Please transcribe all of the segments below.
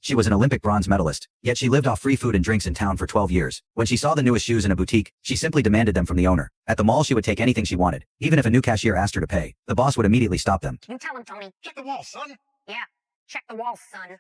She was an Olympic bronze medalist, yet she lived off free food and drinks in town for 12 years. When she saw the newest shoes in a boutique, she simply demanded them from the owner. At the mall, she would take anything she wanted. Even if a new cashier asked her to pay, the boss would immediately stop them. You tell him, Tony. Check the wall, son. Yeah, check the wall, son.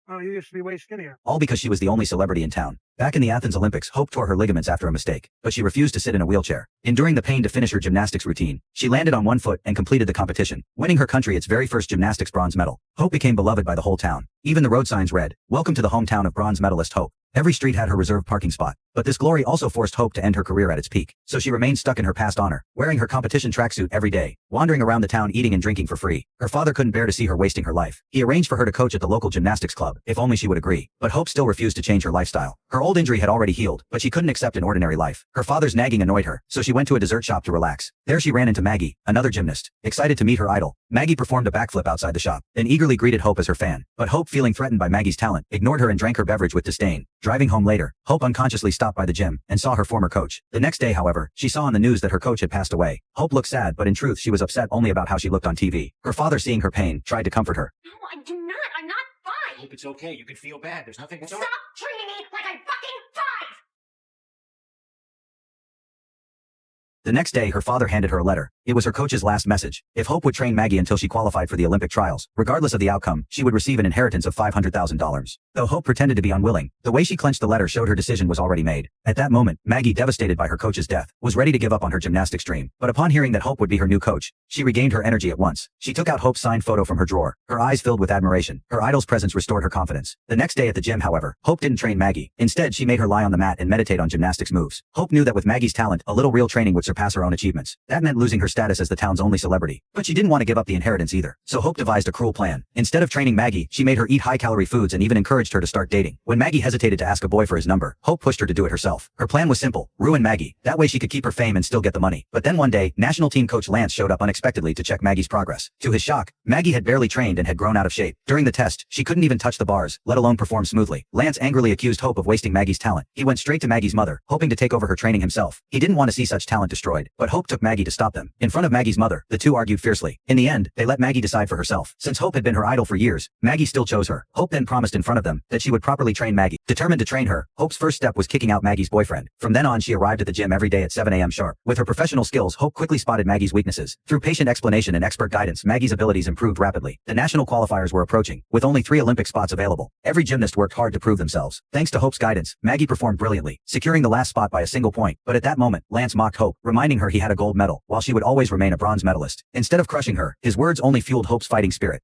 Oh, you used to be way skinnier. All because she was the only celebrity in town. Back in the Athens Olympics, Hope tore her ligaments after a mistake, but she refused to sit in a wheelchair. Enduring the pain to finish her gymnastics routine, she landed on one foot and completed the competition, winning her country its very first gymnastics bronze medal. Hope became beloved by the whole town. Even the road signs read, "Welcome to the hometown of bronze medalist Hope." Every street had her reserved parking spot, but this glory also forced Hope to end her career at its peak. So she remained stuck in her past honor, wearing her competition tracksuit every day, wandering around the town eating and drinking for free. Her father couldn't bear to see her wasting her life. He arranged for her to coach at the local gymnastics club, if only she would agree. But Hope still refused to change her lifestyle. Her old injury had already healed, but she couldn't accept an ordinary life. Her father's nagging annoyed her, so she went to a dessert shop to relax. There she ran into Maggie, another gymnast. Excited to meet her idol, Maggie performed a backflip outside the shop, then eagerly greeted Hope as her fan. But Hope, feeling threatened by Maggie's talent, ignored her and drank her beverage with disdain. Driving home later, Hope unconsciously stopped by the gym and saw her former coach. The next day, however, she saw on the news that her coach had passed away. Hope looked sad, but in truth she was upset only about how she looked on TV. Her father, seeing her pain, tried to comfort her. No, I do not. I'm not I five. hope it's okay. You can feel bad. There's nothing. Stop treating me like I'm fucking five. The next day, her father handed her a letter. It was her coach's last message. If Hope would train Maggie until she qualified for the Olympic trials, regardless of the outcome, she would receive an inheritance of $500,000. Though Hope pretended to be unwilling, the way she clenched the letter showed her decision was already made. At that moment, Maggie, devastated by her coach's death, was ready to give up on her gymnastics dream. But upon hearing that Hope would be her new coach, she regained her energy at once. She took out Hope's signed photo from her drawer, her eyes filled with admiration. Her idol's presence restored her confidence. The next day at the gym, however, Hope didn't train Maggie. Instead, she made her lie on the mat and meditate on gymnastics moves. Hope knew that with Maggie's talent, a little real training would surpass her own achievements. That meant losing her status as the town's only celebrity. But she didn't want to give up the inheritance either. So Hope devised a cruel plan. Instead of training Maggie, she made her eat high-calorie foods and even encouraged her to start dating. When Maggie hesitated to ask a boy for his number, Hope pushed her to do it herself. Her plan was simple: ruin Maggie. That way she could keep her fame and still get the money. But then one day, national team coach Lance showed up unexpectedly to check Maggie's progress. To his shock, Maggie had barely trained and had grown out of shape. During the test, she couldn't even touch the bars, let alone perform smoothly. Lance angrily accused Hope of wasting Maggie's talent. He went straight to Maggie's mother, hoping to take over her training himself. He didn't want to see such talent destroyed, but Hope took Maggie to stop them. In front of Maggie's mother, the two argued fiercely. In the end, they let Maggie decide for herself. Since Hope had been her idol for years, Maggie still chose her. Hope then promised in front of them that she would properly train Maggie. Determined to train her, Hope's first step was kicking out Maggie's boyfriend. From then on, she arrived at the gym every day at 7 a.m. sharp. With her professional skills, Hope quickly spotted Maggie's weaknesses. Through patient explanation and expert guidance, Maggie's abilities improved rapidly. The national qualifiers were approaching, with only 3 Olympic spots available. Every gymnast worked hard to prove themselves. Thanks to Hope's guidance, Maggie performed brilliantly, securing the last spot by a single point. But at that moment, Lance mocked Hope, reminding her he had a gold medal, while she would always remain a bronze medalist. Instead of crushing her, his words only fueled Hope's fighting spirit.